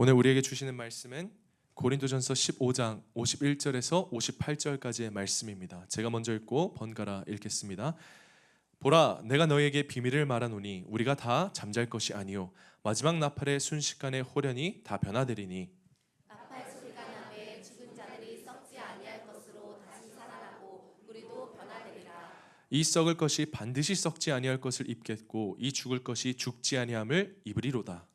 오늘 우리에게 주시는 말씀은 고린도전서 15장 51절에서 58절까지의 말씀입니다. 제가 먼저 읽고 번갈아 읽겠습니다. 보라, 내가 너희에게 비밀을 말하노니 우리가 다 잠잘 것이 아니요 마지막 나팔의 순식간에 호련히 다 변화되리니 나팔 소리가 나매 죽은 자들이 썩지 아니할 것으로 다시 살아나고 우리도 변화되리라. 이 썩을 것이 반드시 썩지 아니할 것을 입겠고 이 죽을 것이 죽지 아니함을 입으리로다.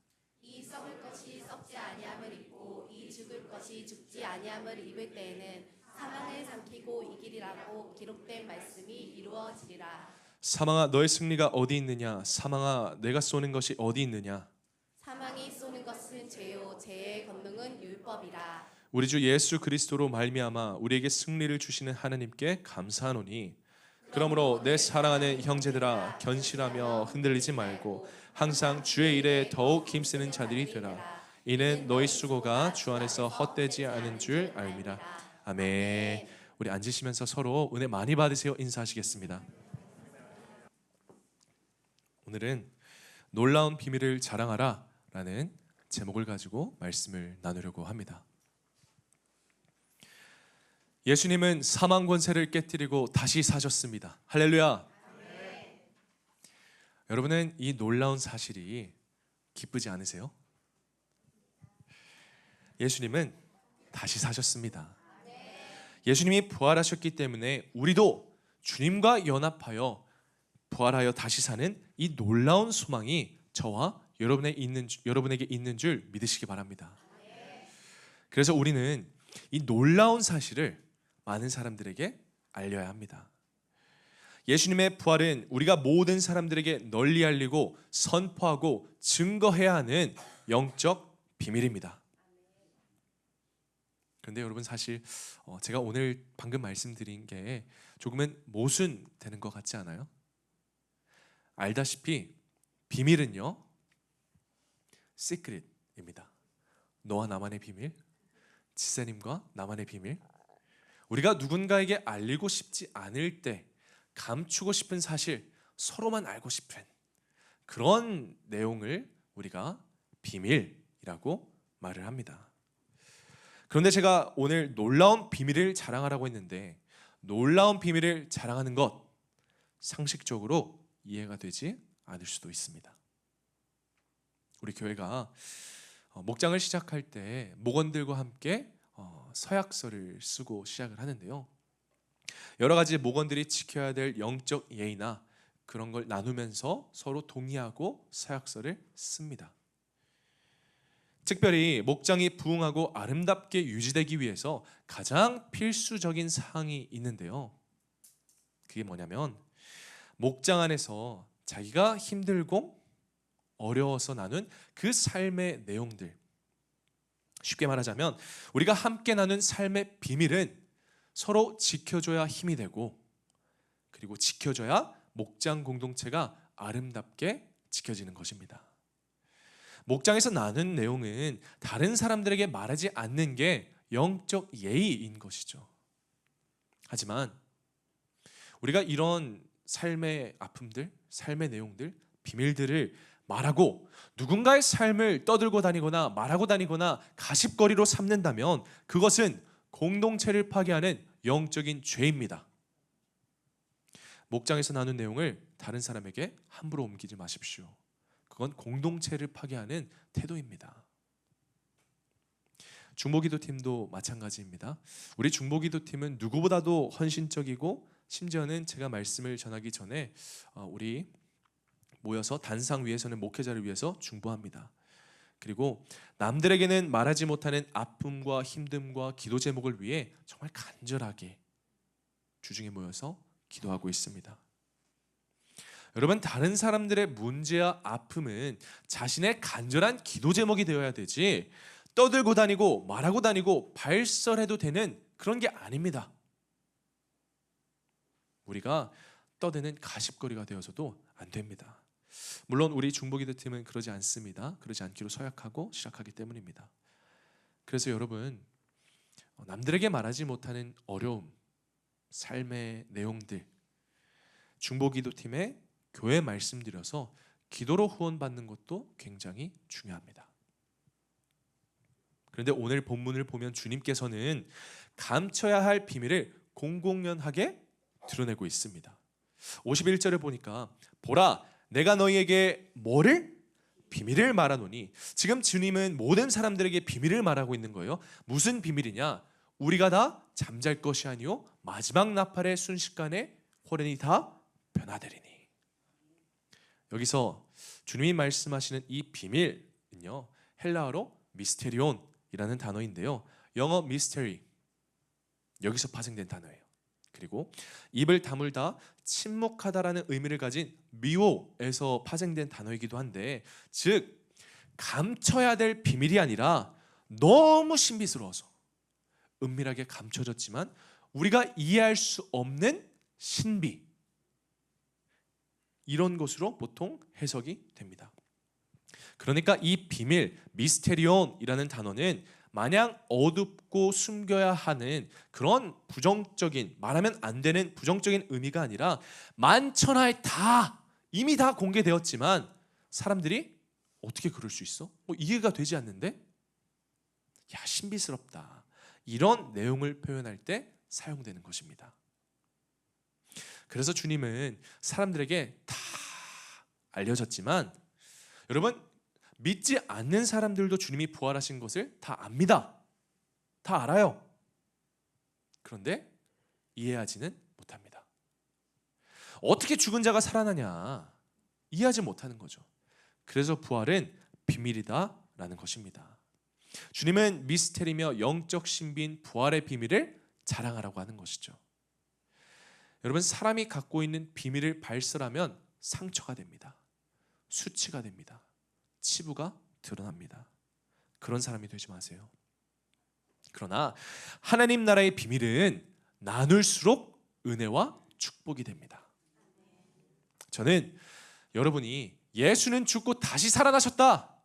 이 썩을 것이 썩지 아니함을 입고 이 죽을 것이 죽지 아니함을 입을 때에는 사망을 삼키고 이기리라고 기록된 말씀이 이루어지리라. 사망아, 너의 승리가 어디 있느냐? 사망아, 내가 쏘는 것이 어디 있느냐? 사망이 쏘는 것은 죄요 죄의 권능은 율법이라. 우리 주 예수 그리스도로 말미암아 우리에게 승리를 주시는 하나님께 감사하노니 그러므로 내 사랑하는 형제들아, 견실하며 흔들리지 말고 항상 주의 일에 더욱 힘쓰는 자들이 되라. 이는 너희 수고가 주 안에서 헛되지 않은 줄 알미라. 아멘. 우리 앉으시면서 서로 은혜 많이 받으세요. 인사하시겠습니다. 오늘은 놀라운 비밀을 자랑하라 라는 제목을 가지고 말씀을 나누려고 합니다. 예수님은 사망 권세를 깨뜨리고 다시 사셨습니다. 할렐루야. 여러분은 이 놀라운 사실이 기쁘지 않으세요? 예수님은 다시 사셨습니다. 예수님이 부활하셨기 때문에 우리도 주님과 연합하여 부활하여 다시 사는 이 놀라운 소망이 저와 여러분에게 있는 줄 믿으시기 바랍니다. 그래서 우리는 이 놀라운 사실을 많은 사람들에게 알려야 합니다. 예수님의 부활은 우리가 모든 사람들에게 널리 알리고 선포하고 증거해야 하는 영적 비밀입니다. 그런데 여러분, 사실 제가 오늘 방금 말씀드린 게 조금은 모순되는 것 같지 않아요? 알다시피 비밀은요, 시크릿입니다. 너와 나만의 비밀, 지사님과 나만의 비밀. 우리가 누군가에게 알리고 싶지 않을 때 감추고 싶은 사실, 서로만 알고 싶은 그런 내용을 우리가 비밀이라고 말을 합니다. 그런데 제가 오늘 놀라운 비밀을 자랑하라고 했는데, 놀라운 비밀을 자랑하는 것 상식적으로 이해가 되지 않을 수도 있습니다. 우리 교회가 목장을 시작할 때 목원들과 함께 서약서를 쓰고 시작을 하는데요, 여러 가지 목원들이 지켜야 될 영적 예의나 그런 걸 나누면서 서로 동의하고 서약서를 씁니다. 특별히 목장이 부흥하고 아름답게 유지되기 위해서 가장 필수적인 사항이 있는데요, 그게 뭐냐면 목장 안에서 자기가 힘들고 어려워서 나눈 그 삶의 내용들, 쉽게 말하자면 우리가 함께 나눈 삶의 비밀은 서로 지켜줘야 힘이 되고, 그리고 지켜줘야 목장 공동체가 아름답게 지켜지는 것입니다. 목장에서 나눈 내용은 다른 사람들에게 말하지 않는 게 영적 예의인 것이죠. 하지만 우리가 이런 삶의 아픔들, 삶의 내용들, 비밀들을 말하고 누군가의 삶을 떠들고 다니거나 말하고 다니거나 가십거리로 삼는다면 그것은 공동체를 파괴하는 영적인 죄입니다. 목장에서 나눈 내용을 다른 사람에게 함부로 옮기지 마십시오. 그건 공동체를 파괴하는 태도입니다. 중보기도팀도 마찬가지입니다. 우리 중보기도팀은 누구보다도 헌신적이고, 심지어는 제가 말씀을 전하기 전에 우리 모여서 단상 위에서는 목회자를 위해서 중보합니다. 그리고 남들에게는 말하지 못하는 아픔과 힘듦과 기도 제목을 위해 정말 간절하게 주중에 모여서 기도하고 있습니다. 여러분, 다른 사람들의 문제와 아픔은 자신의 간절한 기도 제목이 되어야 되지, 떠들고 다니고 말하고 다니고 발설해도 되는 그런 게 아닙니다. 우리가 떠드는 가십거리가 되어서도 안 됩니다. 물론 우리 중보기도팀은 그러지 않습니다. 그러지 않기로 서약하고 시작하기 때문입니다. 그래서 여러분, 남들에게 말하지 못하는 어려움, 삶의 내용들, 중보기도팀에 교회 말씀드려서 기도로 후원받는 것도 굉장히 중요합니다. 그런데 오늘 본문을 보면 주님께서는 감춰야 할 비밀을 공공연하게 드러내고 있습니다. 51절에 보니까 보라 내가 너희에게 뭐를? 비밀을 말하노니. 지금 주님은 모든 사람들에게 비밀을 말하고 있는 거예요. 무슨 비밀이냐? 우리가 다 잠잘 것이 아니요 마지막 나팔의 순식간에 호련히 다 변화되리니. 여기서 주님이 말씀하시는 이 비밀은요 헬라어로 미스테리온이라는 단어인데요, 영어 미스테리 여기서 파생된 단어예요. 그리고 입을 다물다 침묵하다라는 의미를 가진 미오에서 파생된 단어이기도 한데, 즉 감춰야 될 비밀이 아니라 너무 신비스러워서 은밀하게 감춰졌지만 우리가 이해할 수 없는 신비, 이런 것으로 보통 해석이 됩니다. 그러니까 이 비밀, 미스테리온이라는 단어는 마냥 어둡고 숨겨야 하는 그런 부정적인, 말하면 안 되는 부정적인 의미가 아니라 만천하에 다 이미 다 공개되었지만 사람들이 어떻게 그럴 수 있어? 이해가 되지 않는데? 야, 신비스럽다. 이런 내용을 표현할 때 사용되는 것입니다. 그래서 주님은 사람들에게 다 알려졌지만, 여러분 믿지 않는 사람들도 주님이 부활하신 것을 다 압니다. 다 알아요. 그런데 이해하지는 못합니다. 어떻게 죽은 자가 살아나냐? 이해하지 못하는 거죠. 그래서 부활은 비밀이다라는 것입니다. 주님은 미스테리며 영적 신비인 부활의 비밀을 자랑하라고 하는 것이죠. 여러분, 사람이 갖고 있는 비밀을 발설하면 상처가 됩니다. 수치가 됩니다. 치부가 드러납니다. 그런 사람이 되지 마세요. 그러나 하나님 나라의 비밀은 나눌수록 은혜와 축복이 됩니다. 저는 여러분이 예수는 죽고 다시 살아나셨다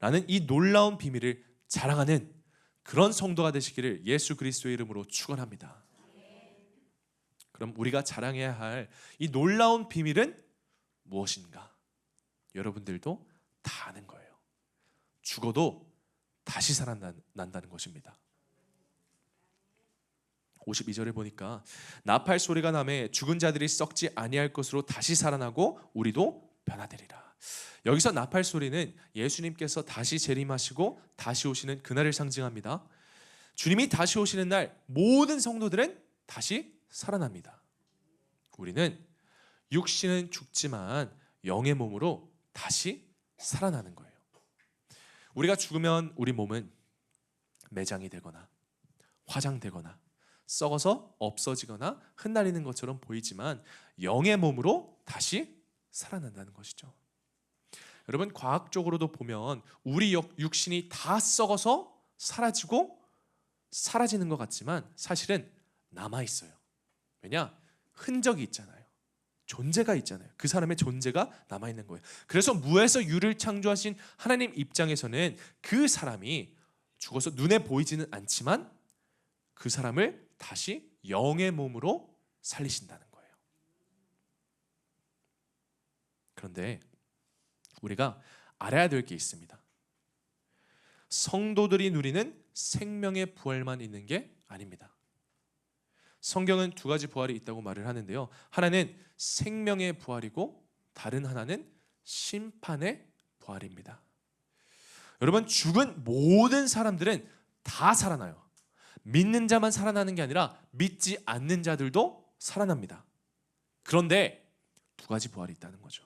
라는 이 놀라운 비밀을 자랑하는 그런 성도가 되시기를 예수 그리스도의 이름으로 축원합니다. 그럼 우리가 자랑해야 할 이 놀라운 비밀은 무엇인가? 여러분들도 다 아는 거예요. 죽어도 다시 살아난다는 것입니다. 52절에 보니까 나팔 소리가 나매 죽은 자들이 썩지 아니할 것으로 다시 살아나고 우리도 변화되리라. 여기서 나팔 소리는 예수님께서 다시 재림하시고 다시 오시는 그날을 상징합니다. 주님이 다시 오시는 날 모든 성도들은 다시 살아납니다. 우리는 육신은 죽지만 영의 몸으로 다시 살아나는 거예요. 우리가 죽으면 우리 몸은 매장이 되거나 화장되거나 썩어서 없어지거나 흩날리는 것처럼 보이지만 영의 몸으로 다시 살아난다는 것이죠. 여러분, 과학적으로도 보면 우리 육신이 다 썩어서 사라지고 사라지는 것 같지만 사실은 남아있어요. 왜냐? 흔적이 있잖아요. 존재가 있잖아요. 그 사람의 존재가 남아있는 거예요. 그래서 무에서 유를 창조하신 하나님 입장에서는 그 사람이 죽어서 눈에 보이지는 않지만 그 사람을 다시 영의 몸으로 살리신다는 거예요. 그런데 우리가 알아야 될 게 있습니다. 성도들이 누리는 생명의 부활만 있는 게 아닙니다. 성경은 두 가지 부활이 있다고 말을 하는데요, 하나는 생명의 부활이고 다른 하나는 심판의 부활입니다. 여러분, 죽은 모든 사람들은 다 살아나요. 믿는 자만 살아나는 게 아니라 믿지 않는 자들도 살아납니다. 그런데 두 가지 부활이 있다는 거죠.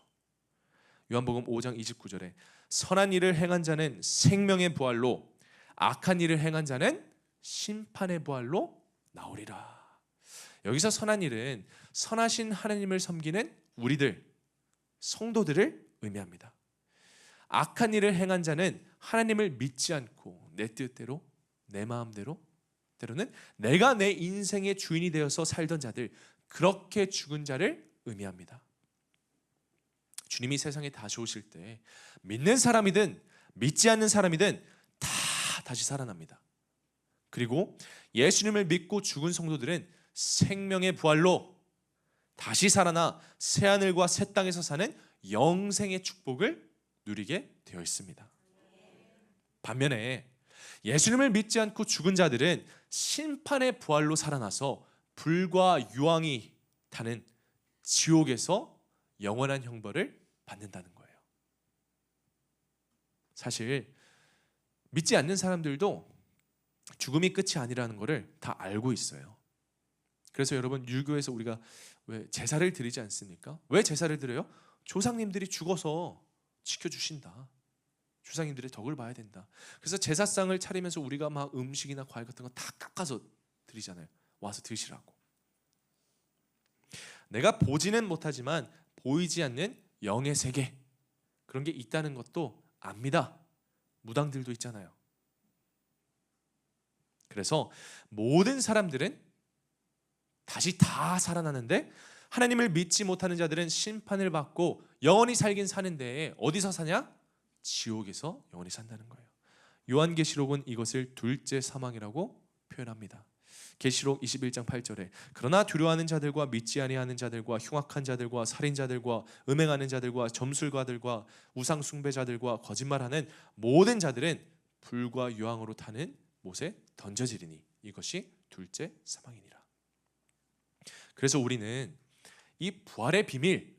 요한복음 5장 29절에 선한 일을 행한 자는 생명의 부활로, 악한 일을 행한 자는 심판의 부활로 나오리라. 여기서 선한 일은 선하신 하나님을 섬기는 우리들, 성도들을 의미합니다. 악한 일을 행한 자는 하나님을 믿지 않고 내 뜻대로, 내 마음대로, 때로는 내가 내 인생의 주인이 되어서 살던 자들, 그렇게 죽은 자를 의미합니다. 주님이 세상에 다시 오실 때 믿는 사람이든 믿지 않는 사람이든 다 다시 살아납니다. 그리고 예수님을 믿고 죽은 성도들은 생명의 부활로 다시 살아나 새하늘과 새 땅에서 사는 영생의 축복을 누리게 되어 있습니다. 반면에 예수님을 믿지 않고 죽은 자들은 심판의 부활로 살아나서 불과 유황이 타는 지옥에서 영원한 형벌을 받는다는 거예요. 사실 믿지 않는 사람들도 죽음이 끝이 아니라는 것을 다 알고 있어요. 그래서 여러분, 유교에서 우리가 왜 제사를 드리지 않습니까? 왜 제사를 드려요? 조상님들이 죽어서 지켜주신다. 조상님들의 덕을 봐야 된다. 그래서 제사상을 차리면서 우리가 막 음식이나 과일 같은 거 다 깎아서 드리잖아요. 와서 드시라고. 내가 보지는 못하지만 보이지 않는 영의 세계, 그런 게 있다는 것도 압니다. 무당들도 있잖아요. 그래서 모든 사람들은 다시 다 살아나는데, 하나님을 믿지 못하는 자들은 심판을 받고 영원히 살긴 사는데 어디서 사냐? 지옥에서 영원히 산다는 거예요. 요한계시록은 이것을 둘째 사망이라고 표현합니다. 계시록 21장 8절에 그러나 두려워하는 자들과 믿지 아니하는 자들과 흉악한 자들과 살인자들과 음행하는 자들과 점술가들과 우상 숭배자들과 거짓말하는 모든 자들은 불과 유황으로 타는 못에 던져지리니 이것이 둘째 사망이니라. 그래서 우리는 이 부활의 비밀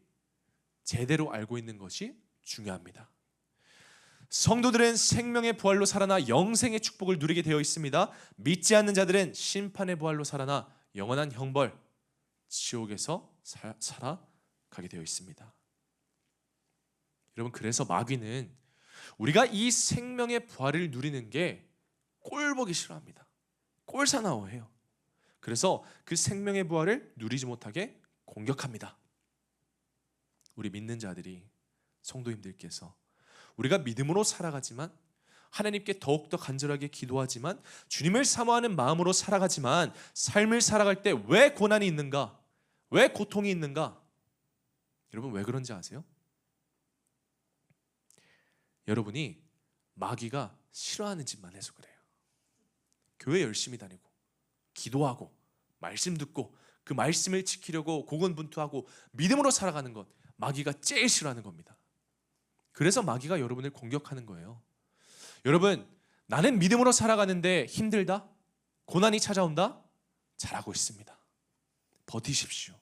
제대로 알고 있는 것이 중요합니다. 성도들은 생명의 부활로 살아나 영생의 축복을 누리게 되어 있습니다. 믿지 않는 자들은 심판의 부활로 살아나 영원한 형벌, 지옥에서 살아가게 되어 있습니다. 여러분, 그래서 마귀는 우리가 이 생명의 부활을 누리는 게 꼴보기 싫어합니다. 꼴사나워해요. 그래서 그 생명의 부활을 누리지 못하게 공격합니다. 우리 믿는 자들이, 성도님들께서 우리가 믿음으로 살아가지만, 하나님께 더욱더 간절하게 기도하지만, 주님을 사모하는 마음으로 살아가지만, 삶을 살아갈 때 왜 고난이 있는가? 왜 고통이 있는가? 여러분, 왜 그런지 아세요? 여러분이 마귀가 싫어하는 짓만 해서 그래요. 교회 열심히 다니고 기도하고 말씀 듣고 그 말씀을 지키려고 고군분투하고 믿음으로 살아가는 것, 마귀가 제일 싫어하는 겁니다. 그래서 마귀가 여러분을 공격하는 거예요. 여러분, 나는 믿음으로 살아가는데 힘들다? 고난이 찾아온다? 잘하고 있습니다. 버티십시오.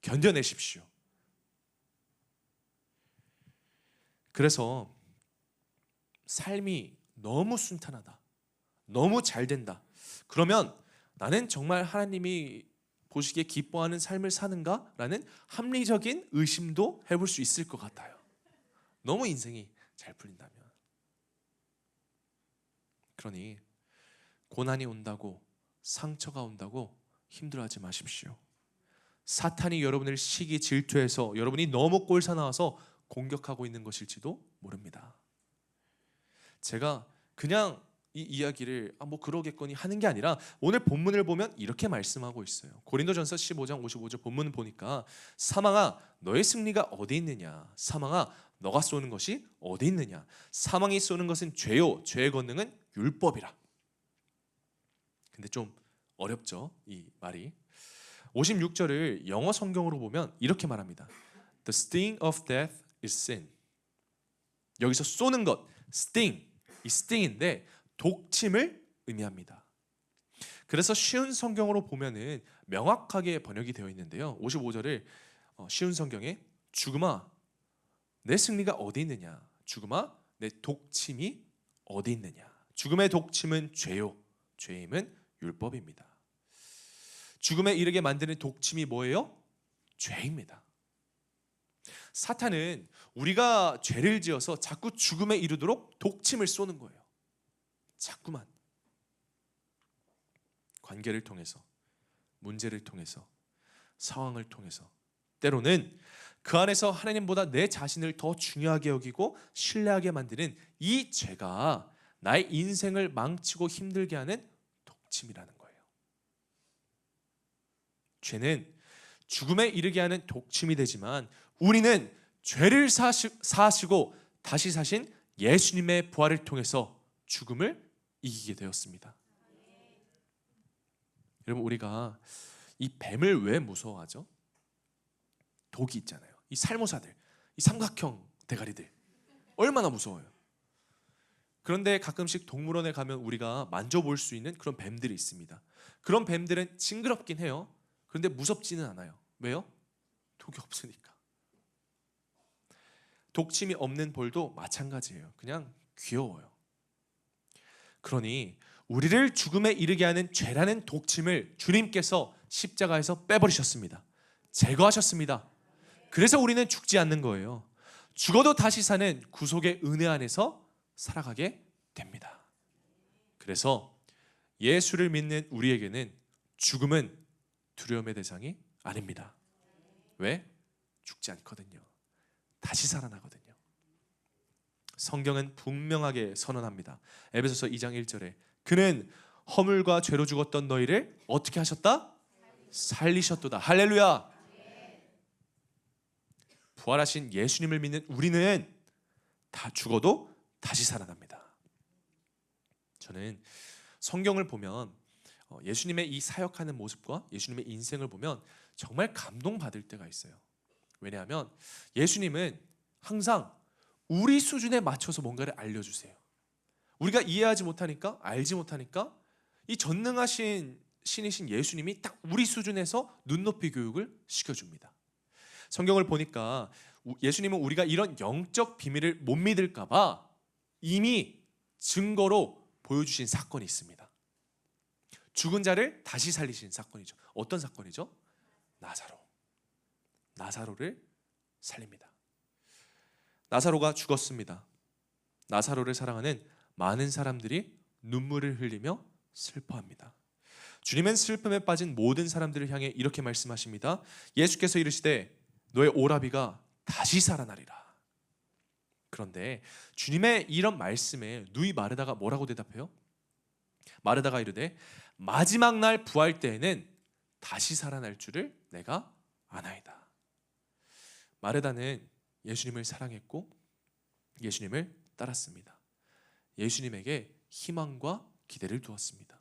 견뎌내십시오. 그래서 삶이 너무 순탄하다, 너무 잘 된다, 그러면 나는 정말 하나님이 보시기에 기뻐하는 삶을 사는가? 라는 합리적인 의심도 해볼 수 있을 것 같아요. 너무 인생이 잘 풀린다면. 그러니 고난이 온다고, 상처가 온다고 힘들어하지 마십시오. 사탄이 여러분을 시기 질투해서 여러분이 너무 꼴사나와서 공격하고 있는 것일지도 모릅니다. 제가 그냥 이 이야기를 뭐 그러겠거니 하는 게 아니라 오늘 본문을 보면 이렇게 말씀하고 있어요. 고린도전서 15장 55절 본문을 보니까 사망아 너의 승리가 어디 있느냐, 사망아 너가 쏘는 것이 어디 있느냐, 사망이 쏘는 것은 죄요 죄의 권능은 율법이라. 근데 좀 어렵죠, 이 말이. 56절을 영어 성경으로 보면 이렇게 말합니다. The sting of death is sin. 여기서 쏘는 것, sting, 이 sting인데 독침을 의미합니다. 그래서 쉬운 성경으로 보면은 명확하게 번역이 되어 있는데요. 55절을 쉬운 성경에 죽음아 내 승리가 어디 있느냐, 죽음아 내 독침이 어디 있느냐. 죽음의 독침은 죄요, 죄임은 율법입니다. 죽음에 이르게 만드는 독침이 뭐예요? 죄입니다. 사탄은 우리가 죄를 지어서 자꾸 죽음에 이르도록 독침을 쏘는 거예요. 자꾸만 관계를 통해서, 문제를 통해서, 상황을 통해서, 때로는 그 안에서 하나님보다 내 자신을 더 중요하게 여기고 신뢰하게 만드는 이 죄가 나의 인생을 망치고 힘들게 하는 독침이라는 거예요. 죄는 죽음에 이르게 하는 독침이 되지만 우리는 죄를 사하시고 다시 사신 예수님의 부활을 통해서 죽음을 이기게 되었습니다. 여러분, 우리가 이 뱀을 왜 무서워하죠? 독이 있잖아요. 이 살모사들, 이 삼각형 대가리들 얼마나 무서워요. 그런데 가끔씩 동물원에 가면 우리가 만져볼 수 있는 그런 뱀들이 있습니다. 그런 뱀들은 징그럽긴 해요. 그런데 무섭지는 않아요. 왜요? 독이 없으니까. 독침이 없는 벌도 마찬가지예요. 그냥 귀여워요. 그러니 우리를 죽음에 이르게 하는 죄라는 독침을 주님께서 십자가에서 빼버리셨습니다. 제거하셨습니다. 그래서 우리는 죽지 않는 거예요. 죽어도 다시 사는 구속의 은혜 안에서 살아가게 됩니다. 그래서 예수를 믿는 우리에게는 죽음은 두려움의 대상이 아닙니다. 왜? 죽지 않거든요. 다시 살아나거든요. 성경은 분명하게 선언합니다. 에베소서 2장 1절에 그는 허물과 죄로 죽었던 너희를 어떻게 하셨다? 살리셨도다. 할렐루야. 부활하신 예수님을 믿는 우리는 다 죽어도 다시 살아납니다. 저는 성경을 보면 예수님의 이 사역하는 모습과 예수님의 인생을 보면 정말 감동받을 때가 있어요. 왜냐하면 예수님은 항상 우리 수준에 맞춰서 뭔가를 알려주세요. 우리가 이해하지 못하니까, 알지 못하니까 이 전능하신 신이신 예수님이 딱 우리 수준에서 눈높이 교육을 시켜줍니다. 성경을 보니까 예수님은 우리가 이런 영적 비밀을 못 믿을까 봐 이미 증거로 보여주신 사건이 있습니다. 죽은 자를 다시 살리신 사건이죠. 어떤 사건이죠? 나사로를 살립니다. 나사로가 죽었습니다. 나사로를 사랑하는 많은 사람들이 눈물을 흘리며 슬퍼합니다. 주님은 슬픔에 빠진 모든 사람들을 향해 이렇게 말씀하십니다. 예수께서 이르시되 너의 오라비가 다시 살아나리라. 그런데 주님의 이런 말씀에 누이 마르다가 뭐라고 대답해요? 마르다가 이르되 마지막 날 부활 때에는 다시 살아날 줄을 내가 아나이다. 마르다는 예수님을 사랑했고 예수님을 따랐습니다. 예수님에게 희망과 기대를 두었습니다.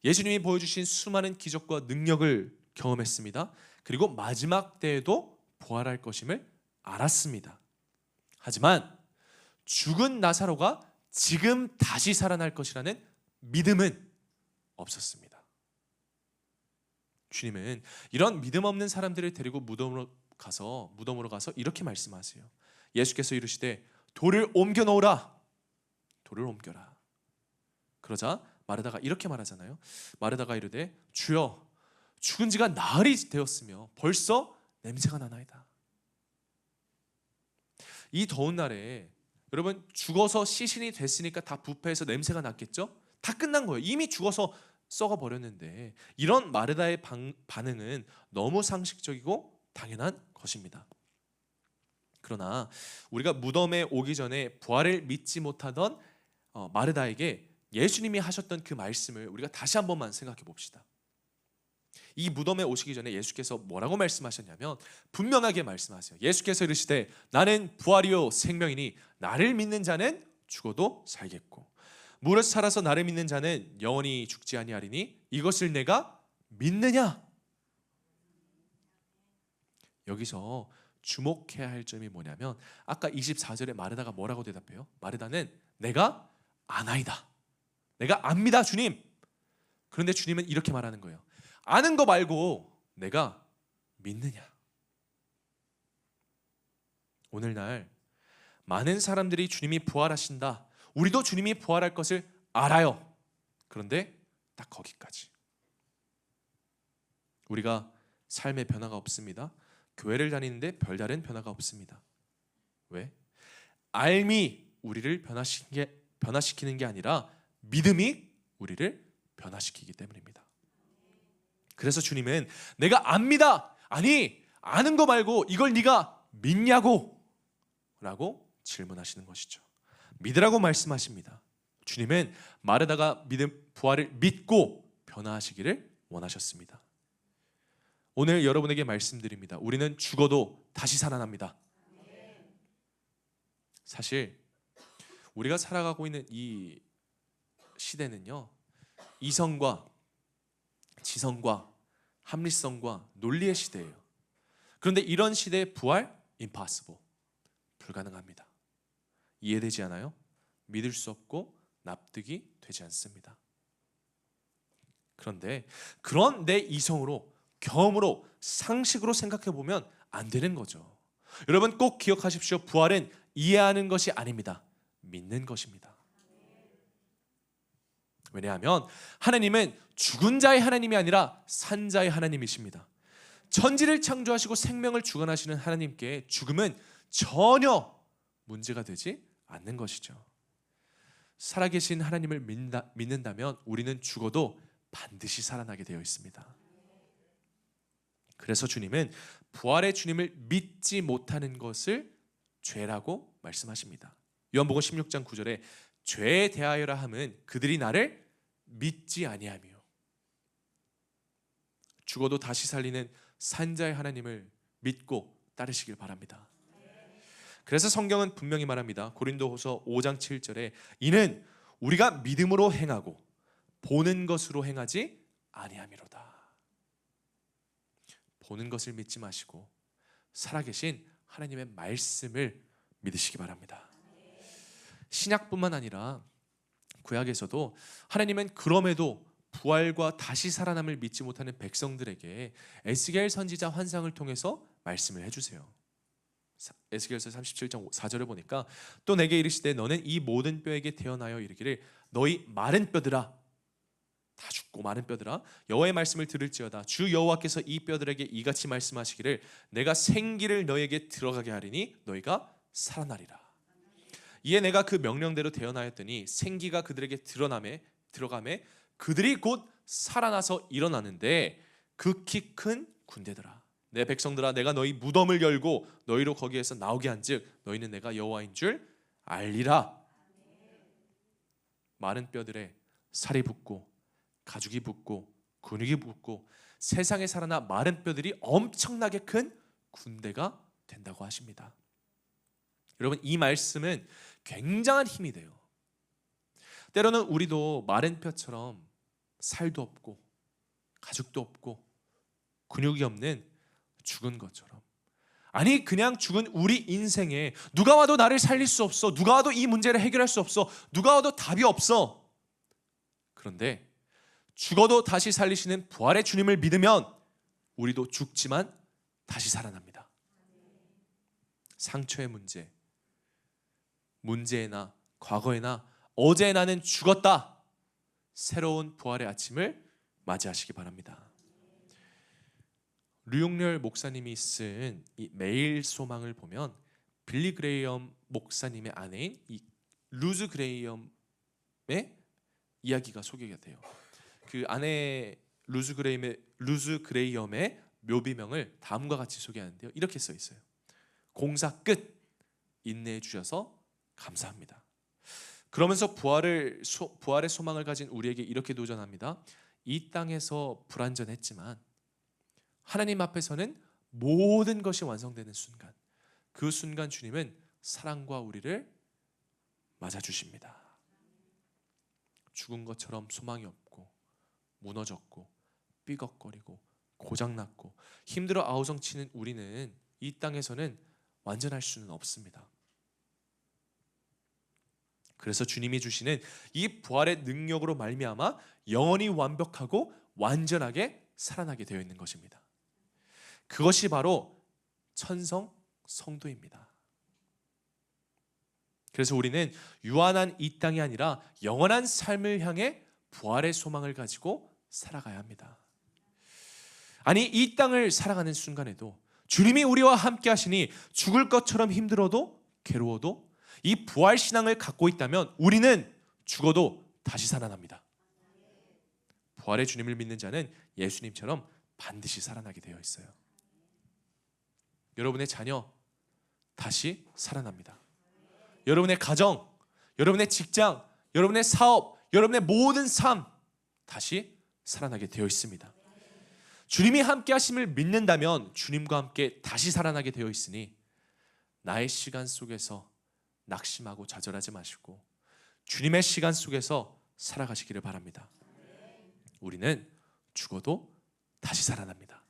예수님이 보여주신 수많은 기적과 능력을 경험했습니다. 그리고 마지막 때에도 부활할 것임을 알았습니다. 하지만 죽은 나사로가 지금 다시 살아날 것이라는 믿음은 없었습니다. 주님은 이런 믿음 없는 사람들을 데리고 무덤으로 가서 이렇게 말씀하세요. 예수께서 이르시되 돌을 옮겨 놓으라. 돌을 옮겨라. 그러자 마르다가 이렇게 말하잖아요. 마르다가 이르되 주여 죽은 지가 나흘이 되었으며 벌써 냄새가 나나이다. 이 더운 날에 여러분 죽어서 시신이 됐으니까 다 부패해서 냄새가 났겠죠? 다 끝난 거예요. 이미 죽어서 썩어 버렸는데 이런 마르다의 반응은 너무 상식적이고 당연한 것입니다. 그러나 우리가 무덤에 오기 전에 부활을 믿지 못하던 마르다에게 예수님이 하셨던 그 말씀을 우리가 다시 한 번만 생각해 봅시다. 이 무덤에 오시기 전에 예수께서 뭐라고 말씀하셨냐면 분명하게 말씀하세요. 예수께서 이르시되 나는 부활이요 생명이니 나를 믿는 자는 죽어도 살겠고 무릇 살아서 나를 믿는 자는 영원히 죽지 아니하리니 이것을 내가 믿느냐? 여기서 주목해야 할 점이 뭐냐면 아까 24절에 마르다가 뭐라고 대답해요? 마르다는 내가 아나이다. 내가 압니다 주님. 그런데 주님은 이렇게 말하는 거예요. 아는 거 말고 내가 믿느냐? 오늘날 많은 사람들이 주님이 부활하신다. 우리도 주님이 부활할 것을 알아요. 그런데 딱 거기까지. 우리가 삶의 변화가 없습니다. 교회를 다니는데 별다른 변화가 없습니다. 왜? 알미 우리를 변화시키는 게 아니라 믿음이 우리를 변화시키기 때문입니다. 그래서 주님은 내가 압니다. 아니 아는 거 말고 이걸 네가 믿냐고 라고 질문하시는 것이죠. 믿으라고 말씀하십니다. 주님은 마르다가 부활을 믿고 변화하시기를 원하셨습니다. 오늘 여러분에게 말씀드립니다. 우리는 죽어도 다시 살아납니다. 사실 우리가 살아가고 있는 이 시대는요, 이성과 지성과 합리성과 논리의 시대예요. 그런데 이런 시대의 부활 impossible, 불가능합니다. 이해되지 않아요? 믿을 수 없고 납득이 되지 않습니다. 그런데 그런 내 이성으로, 경험으로, 상식으로 생각해 보면 안 되는 거죠. 여러분 꼭 기억하십시오. 부활은 이해하는 것이 아닙니다. 믿는 것입니다. 왜냐하면 하나님은 죽은 자의 하나님이 아니라 산 자의 하나님이십니다. 천지를 창조하시고 생명을 주관하시는 하나님께 죽음은 전혀 문제가 되지 않는 것이죠. 살아계신 하나님을 믿는다면 우리는 죽어도 반드시 살아나게 되어 있습니다. 그래서 주님은 부활의 주님을 믿지 못하는 것을 죄라고 말씀하십니다. 요한복음 16장 9절에 죄에 대하여라 함은 그들이 나를 믿지 아니하며, 죽어도 다시 살리는 산자의 하나님을 믿고 따르시길 바랍니다. 그래서 성경은 분명히 말합니다. 고린도후서 5장 7절에 이는 우리가 믿음으로 행하고 보는 것으로 행하지 아니함이로다. 보는 것을 믿지 마시고 살아계신 하나님의 말씀을 믿으시기 바랍니다. 신약뿐만 아니라 구약에서도 하나님은 그럼에도 부활과 다시 살아남을 믿지 못하는 백성들에게 에스겔 선지자 환상을 통해서 말씀을 해주세요. 에스겔서 37장 4절에 보니까 또 내게 이르시되 너는 이 모든 뼈에게 태어나여 이르기를 너희 마른 뼈들아, 다 죽고 마른 뼈들아, 여호와의 말씀을 들을지어다. 주 여호와께서 이 뼈들에게 이같이 말씀하시기를 내가 생기를 너에게 들어가게 하리니 너희가 살아나리라. 이에 내가 그 명령대로 태어나였더니 생기가 그들에게 들어가매 그들이 곧 살아나서 일어나는데 극히 큰 군대더라. 내 백성들아, 내가 너희 무덤을 열고 너희로 거기에서 나오게 한즉 너희는 내가 여호와인 줄 알리라. 마른 뼈들에 살이 붙고 가죽이 붙고 근육이 붙고 세상에 살아나 마른 뼈들이 엄청나게 큰 군대가 된다고 하십니다. 여러분 이 말씀은 굉장한 힘이 돼요. 때로는 우리도 마른 뼈처럼 살도 없고 가죽도 없고 근육이 없는 죽은 것처럼, 아니 그냥 죽은 우리 인생에 누가 와도 나를 살릴 수 없어, 누가 와도 이 문제를 해결할 수 없어, 누가 와도 답이 없어. 그런데 죽어도 다시 살리시는 부활의 주님을 믿으면 우리도 죽지만 다시 살아납니다. 상처의 문제나 과거에나 어제 나는 죽었다. 새로운 부활의 아침을 맞이하시기 바랍니다. 류용렬 목사님이 쓴 이 매일 소망을 보면 빌리 그레이엄 목사님의 아내인 이 루즈 그레이엄의 이야기가 소개가 돼요. 그 아내 루즈 그레이엄의 묘비명을 다음과 같이 소개하는데요. 이렇게 써 있어요. 공사 끝, 인내해 주셔서 감사합니다. 그러면서 부활의 소망을 가진 우리에게 이렇게 도전합니다. 이 땅에서 불완전했지만 하나님 앞에서는 모든 것이 완성되는 순간, 그 순간 주님은 사랑과 우리를 맞아주십니다. 죽은 것처럼 소망이 없고 무너졌고 삐걱거리고 고장났고 힘들어 아우성치는 우리는 이 땅에서는 완전할 수는 없습니다. 그래서 주님이 주시는 이 부활의 능력으로 말미암아 영원히 완벽하고 완전하게 살아나게 되어 있는 것입니다. 그것이 바로 천성 성도입니다. 그래서 우리는 유한한 이 땅이 아니라 영원한 삶을 향해 부활의 소망을 가지고 살아가야 합니다. 아니 이 땅을 살아가는 순간에도 주님이 우리와 함께 하시니 죽을 것처럼 힘들어도 괴로워도 이 부활 신앙을 갖고 있다면 우리는 죽어도 다시 살아납니다. 부활의 주님을 믿는 자는 예수님처럼 반드시 살아나게 되어 있어요. 여러분의 자녀 다시 살아납니다. 여러분의 가정, 여러분의 직장, 여러분의 사업, 여러분의 모든 삶 다시 살아나게 되어 있습니다. 주님이 함께 하심을 믿는다면 주님과 함께 다시 살아나게 되어 있으니 나의 시간 속에서 낙심하고 좌절하지 마시고 주님의 시간 속에서 살아가시기를 바랍니다. 우리는 죽어도 다시 살아납니다.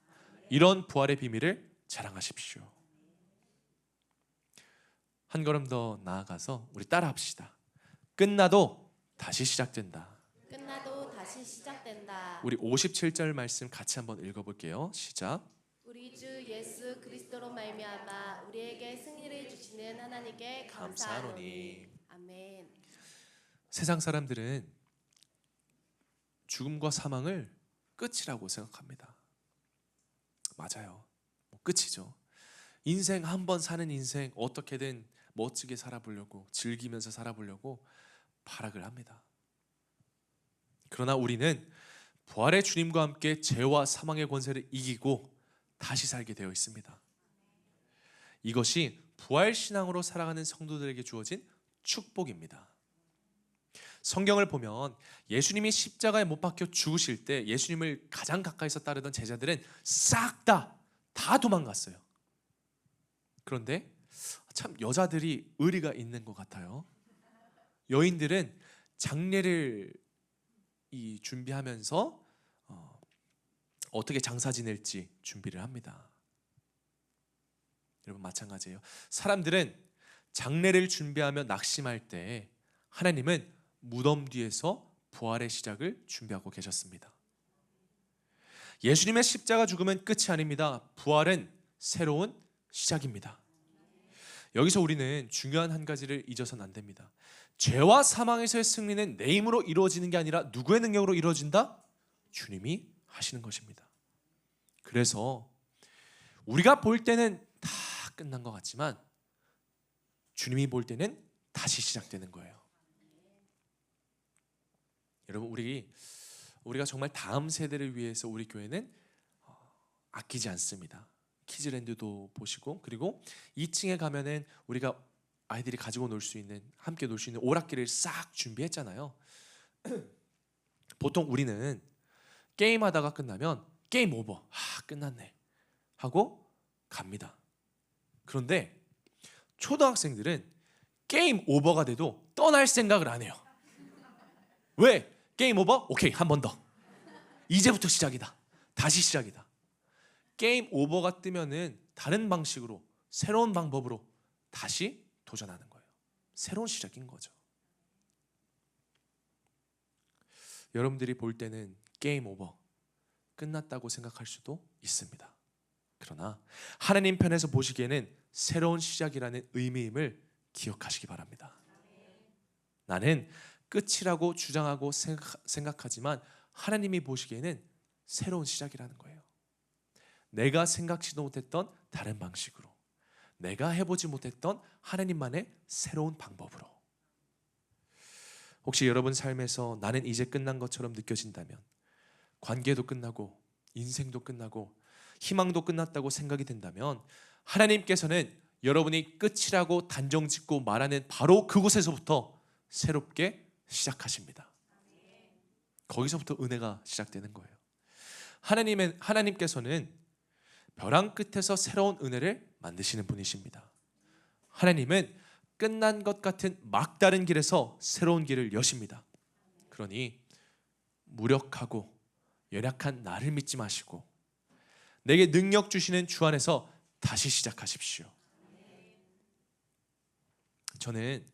이런 부활의 비밀을 자랑하십시오. 한 걸음 더 나아가서 우리 따라합시다. 끝나도 다시 시작된다. 끝나도 다시 시작된다. 우리 57절 말씀 같이 한번 읽어볼게요. 시작. 우리 주 예수 그리스도로 말미암아 우리에게 승리를 주시는 하나님께 감사하노니. 아멘. 세상 사람들은 죽음과 사망을 끝이라고 생각합니다. 맞아요. 끝이죠. 인생 한 번 사는 인생 어떻게든 멋지게 살아보려고 즐기면서 살아보려고 발악을 합니다. 그러나 우리는 부활의 주님과 함께 죄와 사망의 권세를 이기고 다시 살게 되어 있습니다. 이것이 부활 신앙으로 살아가는 성도들에게 주어진 축복입니다. 성경을 보면 예수님이 십자가에 못 박혀 죽으실 때 예수님을 가장 가까이서 따르던 제자들은 싹 다 도망갔어요. 그런데 참 여자들이 의리가 있는 것 같아요. 여인들은 장례를 준비하면서 어떻게 장사 지낼지 준비를 합니다. 여러분 마찬가지예요. 사람들은 장례를 준비하며 낙심할 때 하나님은 무덤 뒤에서 부활의 시작을 준비하고 계셨습니다. 예수님의 십자가 죽음은 끝이 아닙니다. 부활은 새로운 시작입니다. 여기서 우리는 중요한 한 가지를 잊어서는 안 됩니다. 죄와 사망에서의 승리는 내 힘으로 이루어지는 게 아니라 누구의 능력으로 이루어진다? 주님이 하시는 것입니다. 그래서 우리가 볼 때는 다 끝난 것 같지만 주님이 볼 때는 다시 시작되는 거예요. 여러분 우리가 정말 다음 세대를 위해서 우리 교회는 아끼지 않습니다. 키즈랜드도 보시고 그리고 2층에 가면은 우리가 아이들이 가지고 놀 수 있는 함께 놀 수 있는 오락기를 싹 준비했잖아요. 보통 우리는 게임하다가 끝나면 게임 오버, 끝났네 하고 갑니다. 그런데 초등학생들은 게임 오버가 돼도 떠날 생각을 안 해요. 왜? 게임 오버? 오케이, 한 번 더. 이제부터 시작이다. 다시 시작이다. 게임 오버가 뜨면은 다른 방식으로 새로운 방법으로 다시 도전하는 거예요. 새로운 시작인 거죠. 여러분들이 볼 때는 게임 오버 끝났다고 생각할 수도 있습니다. 그러나 하나님 편에서 보시기에는 새로운 시작이라는 의미임을 기억하시기 바랍니다. 나는 끝이라고 주장하고 생각하지만 하나님이 보시기에는 새로운 시작이라는 거예요. 내가 생각지도 못했던 다른 방식으로, 내가 해보지 못했던 하나님만의 새로운 방법으로. 혹시 여러분 삶에서 나는 이제 끝난 것처럼 느껴진다면, 관계도 끝나고 인생도 끝나고 희망도 끝났다고 생각이 된다면 하나님께서는 여러분이 끝이라고 단정짓고 말하는 바로 그곳에서부터 새롭게 시작하십니다. 거기서부터 은혜가 시작되는 거예요. 하나님께서는 벼랑 끝에서 새로운 은혜를 만드시는 분이십니다. 하나님은 끝난 것 같은 막다른 길에서 새로운 길을 여십니다. 그러니 무력하고 연약한 나를 믿지 마시고 내게 능력 주시는 주 안에서 다시 시작하십시오. 저는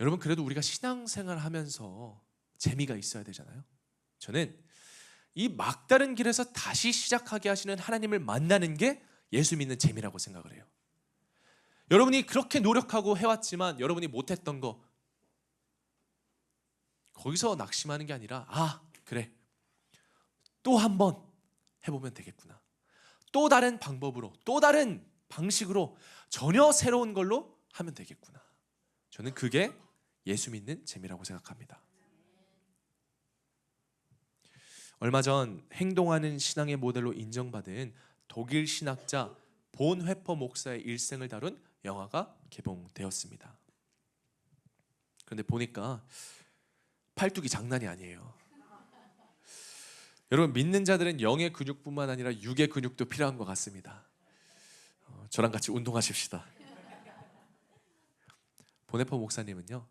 여러분 그래도 우리가 신앙생활 하면서 재미가 있어야 되잖아요. 저는 이 막다른 길에서 다시 시작하게 하시는 하나님을 만나는 게 예수 믿는 재미라고 생각을 해요. 여러분이 그렇게 노력하고 해왔지만 여러분이 못했던 거 거기서 낙심하는 게 아니라 그래 또 한 번 해보면 되겠구나. 또 다른 방법으로 또 다른 방식으로 전혀 새로운 걸로 하면 되겠구나. 저는 그게 예수 믿는 재미라고 생각합니다. 얼마 전 행동하는 신앙의 모델로 인정받은 독일 신학자 본 회퍼 목사의 일생을 다룬 영화가 개봉되었습니다. 그런데 보니까 팔뚝이 장난이 아니에요. 여러분 믿는 자들은 영의 근육뿐만 아니라 육의 근육도 필요한 것 같습니다. 저랑 같이 운동하십시다. 보네퍼 목사님은요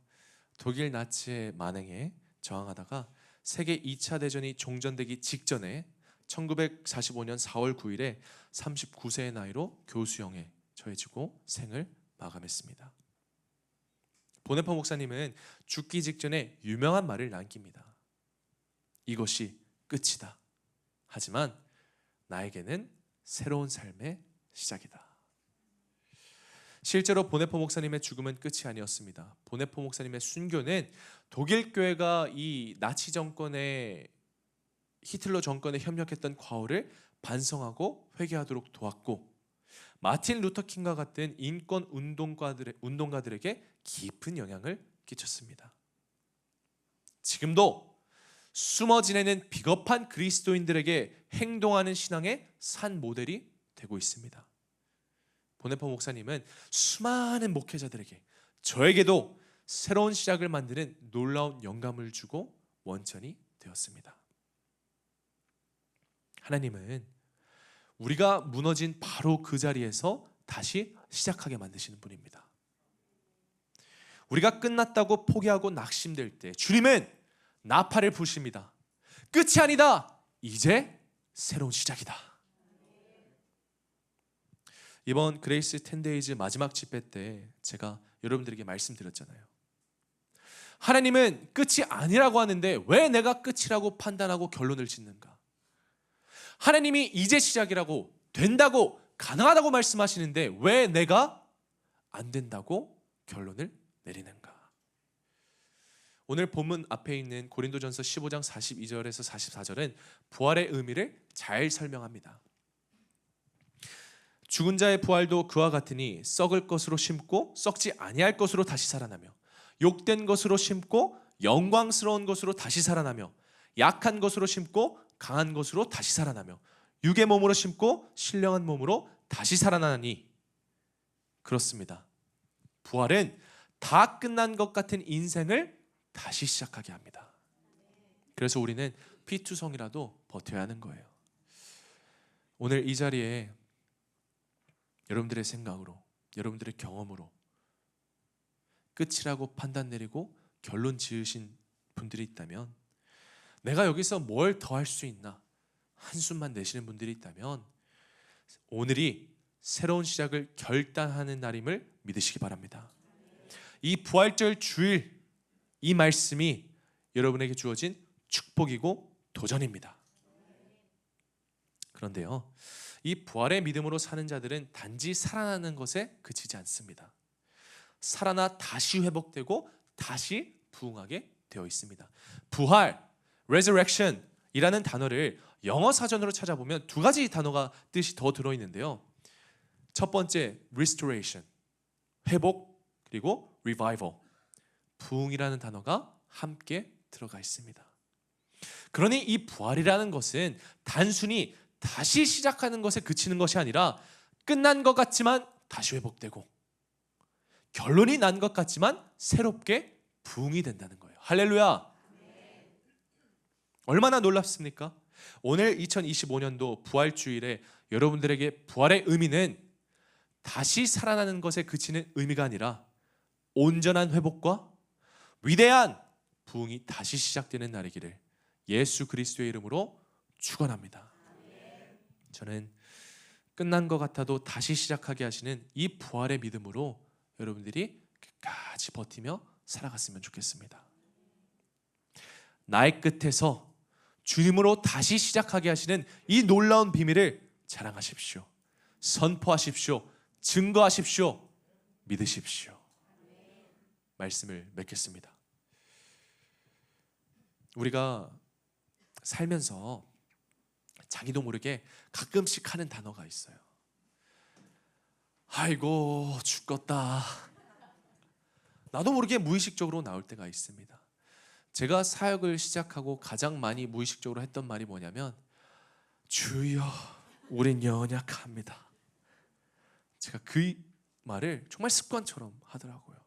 독일 나치의 만행에 저항하다가 세계 2차 대전이 종전되기 직전에 1945년 4월 9일에 39세의 나이로 교수형에 처해지고 생을 마감했습니다. 보네퍼 목사님은 죽기 직전에 유명한 말을 남깁니다. 이것이 끝이다. 하지만 나에게는 새로운 삶의 시작이다. 실제로 보네퍼 목사님의 죽음은 끝이 아니었습니다. 보네퍼 목사님의 순교는 독일 교회가 이 나치 정권의 히틀러 정권에 협력했던 과오를 반성하고 회개하도록 도왔고, 마틴 루터 킹과 같은 인권 운동가들에게 깊은 영향을 끼쳤습니다. 지금도 숨어 지내는 비겁한 그리스도인들에게 행동하는 신앙의 산 모델이 되고 있습니다. 보네퍼 목사님은 수많은 목회자들에게, 저에게도 새로운 시작을 만드는 놀라운 영감을 주고 원천이 되었습니다. 하나님은 우리가 무너진 바로 그 자리에서 다시 시작하게 만드시는 분입니다. 우리가 끝났다고 포기하고 낙심될 때 주님은 나팔을 부십니다. 끝이 아니다. 이제 새로운 시작이다. 이번 그레이스 10데이즈 마지막 집회 때 제가 여러분들에게 말씀드렸잖아요. 하나님은 끝이 아니라고 하는데 왜 내가 끝이라고 판단하고 결론을 짓는가? 하나님이 이제 시작이라고, 된다고, 가능하다고 말씀하시는데 왜 내가 안 된다고 결론을 내리는가? 오늘 본문 앞에 있는 고린도전서 15장 42절에서 44절은 부활의 의미를 잘 설명합니다. 죽은 자의 부활도 그와 같으니 썩을 것으로 심고 썩지 아니할 것으로 다시 살아나며, 욕된 것으로 심고 영광스러운 것으로 다시 살아나며, 약한 것으로 심고 강한 것으로 다시 살아나며, 육의 몸으로 심고 신령한 몸으로 다시 살아나니. 그렇습니다. 부활은 다 끝난 것 같은 인생을 다시 시작하게 합니다. 그래서 우리는 피투성이라도 버텨야 하는 거예요. 오늘 이 자리에 여러분들의 생각으로, 여러분들의 경험으로 끝이라고 판단 내리고 결론 지으신 분들이 있다면, 내가 여기서 뭘 더 할 수 있나 한숨만 내시는 분들이 있다면, 오늘이 새로운 시작을 결단하는 날임을 믿으시기 바랍니다. 이 부활절 주일, 이 말씀이 여러분에게 주어진 축복이고 도전입니다. 그런데요, 이 부활의 믿음으로 사는 자들은 단지 살아나는 것에 그치지 않습니다. 살아나 다시 회복되고 다시 부흥하게 되어 있습니다. 부활, resurrection 이라는 단어를 영어 사전으로 찾아보면 두 가지 단어가 뜻이 더 들어있는데요. 첫 번째 restoration, 회복, 그리고 revival, 부흥이라는 단어가 함께 들어가 있습니다. 그러니 이 부활이라는 것은 단순히 다시 시작하는 것에 그치는 것이 아니라 끝난 것 같지만 다시 회복되고, 결론이 난 것 같지만 새롭게 부흥이 된다는 거예요. 할렐루야. 얼마나 놀랍습니까? 오늘 2025년도 부활주일에 여러분들에게 부활의 의미는 다시 살아나는 것에 그치는 의미가 아니라 온전한 회복과 위대한 부흥이 다시 시작되는 날이기를 예수 그리스도의 이름으로 축원합니다. 저는 끝난 것 같아도 다시 시작하게 하시는 이 부활의 믿음으로 여러분들이 끝까지 버티며 살아갔으면 좋겠습니다. 나의 끝에서 주님으로 다시 시작하게 하시는 이 놀라운 비밀을 자랑하십시오. 선포하십시오. 증거하십시오. 믿으십시오. 말씀을 맺겠습니다. 우리가 살면서 자기도 모르게 가끔씩 하는 단어가 있어요. 아이고 죽겠다. 나도 모르게 무의식적으로 나올 때가 있습니다. 제가 사역을 시작하고 가장 많이 무의식적으로 했던 말이 뭐냐면, 주여 우린 연약합니다. 제가 그 말을 정말 습관처럼 하더라고요.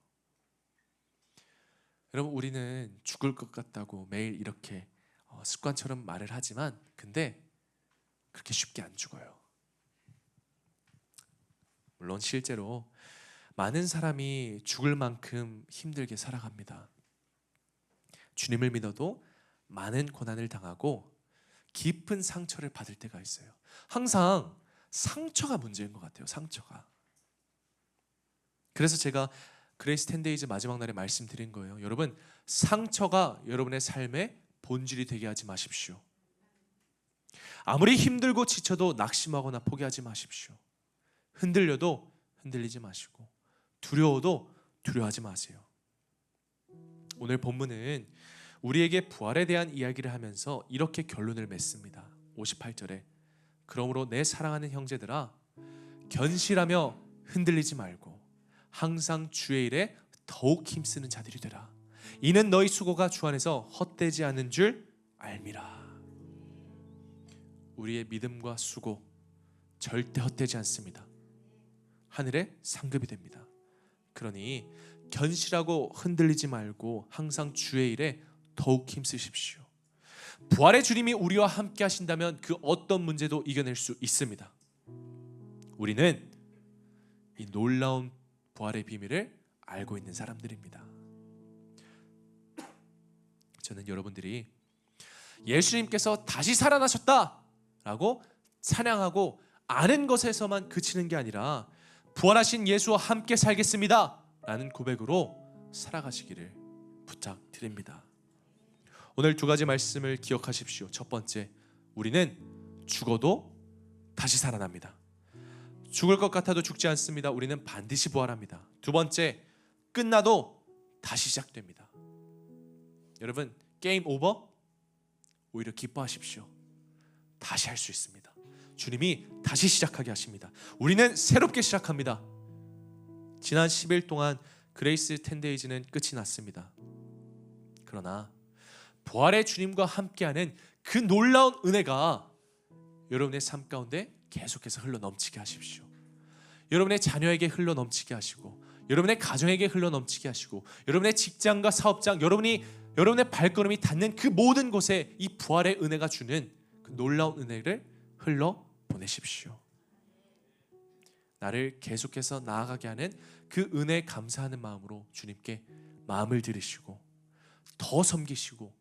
여러분, 우리는 죽을 것 같다고 매일 이렇게 습관처럼 말을 하지만, 근데 그렇게 쉽게 안 죽어요. 물론 실제로 많은 사람이 죽을 만큼 힘들게 살아갑니다. 주님을 믿어도 많은 고난을 당하고 깊은 상처를 받을 때가 있어요. 항상 상처가 문제인 것 같아요. 상처가. 그래서 제가 그레이스 10데이즈 마지막 날에 말씀드린 거예요. 여러분, 상처가 여러분의 삶의 본질이 되게 하지 마십시오. 아무리 힘들고 지쳐도 낙심하거나 포기하지 마십시오. 흔들려도 흔들리지 마시고 두려워도 두려워하지 마세요. 오늘 본문은 우리에게 부활에 대한 이야기를 하면서 이렇게 결론을 맺습니다. 58절에 그러므로 내 사랑하는 형제들아 견실하며 흔들리지 말고 항상 주의 일에 더욱 힘쓰는 자들이 되라. 이는 너희 수고가 주 안에서 헛되지 않은 줄 알미라. 우리의 믿음과 수고 절대 헛되지 않습니다. 하늘의 상급이 됩니다. 그러니 견실하고 흔들리지 말고 항상 주의 일에 더욱 힘쓰십시오. 부활의 주님이 우리와 함께 하신다면 그 어떤 문제도 이겨낼 수 있습니다. 우리는 이 놀라운 부활의 비밀을 알고 있는 사람들입니다. 저는 여러분들이 예수님께서 다시 살아나셨다라고 찬양하고 아는 것에서만 그치는 게 아니라 부활하신 예수와 함께 살겠습니다 라는 고백으로 살아가시기를 부탁드립니다. 오늘 두 가지 말씀을 기억하십시오. 첫 번째, 우리는 죽어도 다시 살아납니다. 죽을 것 같아도 죽지 않습니다. 우리는 반드시 부활합니다. 두 번째, 끝나도 다시 시작됩니다. 여러분, 게임 오버? 오히려 기뻐하십시오. 다시 할 수 있습니다. 주님이 다시 시작하게 하십니다. 우리는 새롭게 시작합니다. 지난 10일 동안 그레이스 10데이즈는 끝이 났습니다. 그러나 부활의 주님과 함께하는 그 놀라운 은혜가 여러분의 삶 가운데 계속해서 흘러넘치게 하십시오. 여러분의 자녀에게 흘러넘치게 하시고 여러분의 가정에게 흘러넘치게 하시고 여러분의 직장과 사업장, 여러분의 발걸음이 닿는 그 모든 곳에 이 부활의 은혜가 주는 그 놀라운 은혜를 흘러보내십시오. 나를 계속해서 나아가게 하는 그 은혜에 감사하는 마음으로 주님께 마음을 들이시고 더 섬기시고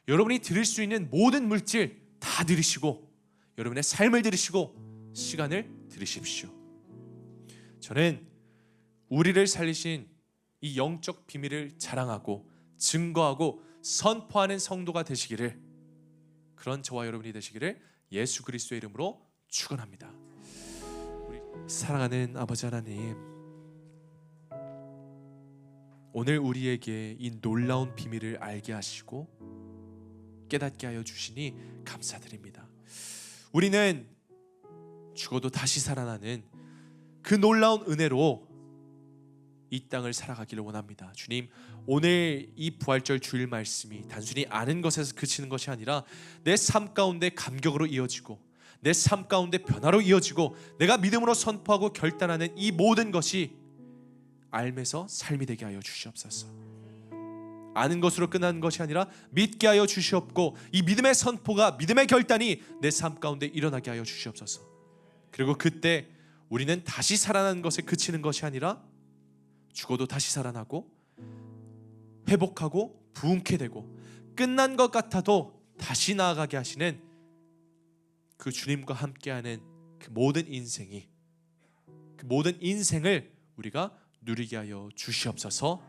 여러분이 드릴 수 있는 모든 물질 다 드리시고 여러분의 삶을 드리시고 시간을 드리십시오. 저는 우리를 살리신 이 영적 비밀을 자랑하고 증거하고 선포하는 성도가 되시기를, 그런 저와 여러분이 되시기를 예수 그리스도의 이름으로 축원합니다. 우리 사랑하는 아버지 하나님, 오늘 우리에게 이 놀라운 비밀을 알게 하시고 깨닫게 하여 주시니 감사드립니다. 우리는 죽어도 다시 살아나는 그 놀라운 은혜로 이 땅을 살아가기를 원합니다. 주님, 오늘 이 부활절 주일 말씀이 단순히 아는 것에서 그치는 것이 아니라 내 삶 가운데 감격으로 이어지고 내 삶 가운데 변화로 이어지고 내가 믿음으로 선포하고 결단하는 이 모든 것이 알면서 삶이 되게 하여 주시옵소서. 아는 것으로 끝나는 것이 아니라 믿게 하여 주시옵고 이 믿음의 선포가, 믿음의 결단이 내 삶 가운데 일어나게 하여 주시옵소서. 그리고 그때 우리는 다시 살아나는 것에 그치는 것이 아니라 죽어도 다시 살아나고 회복하고 부흥케 되고 끝난 것 같아도 다시 나아가게 하시는 그 주님과 함께하는 그 모든 인생이, 그 모든 인생을 우리가 누리게 하여 주시옵소서.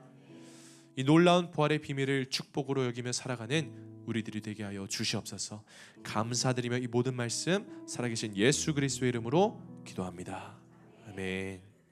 이 놀라운 부활의 비밀을 축복으로 여기며 살아가는 우리들이 되게 하여 주시옵소서. 감사드리며 이 모든 말씀 살아계신 예수 그리스도의 이름으로 기도합니다. 아멘.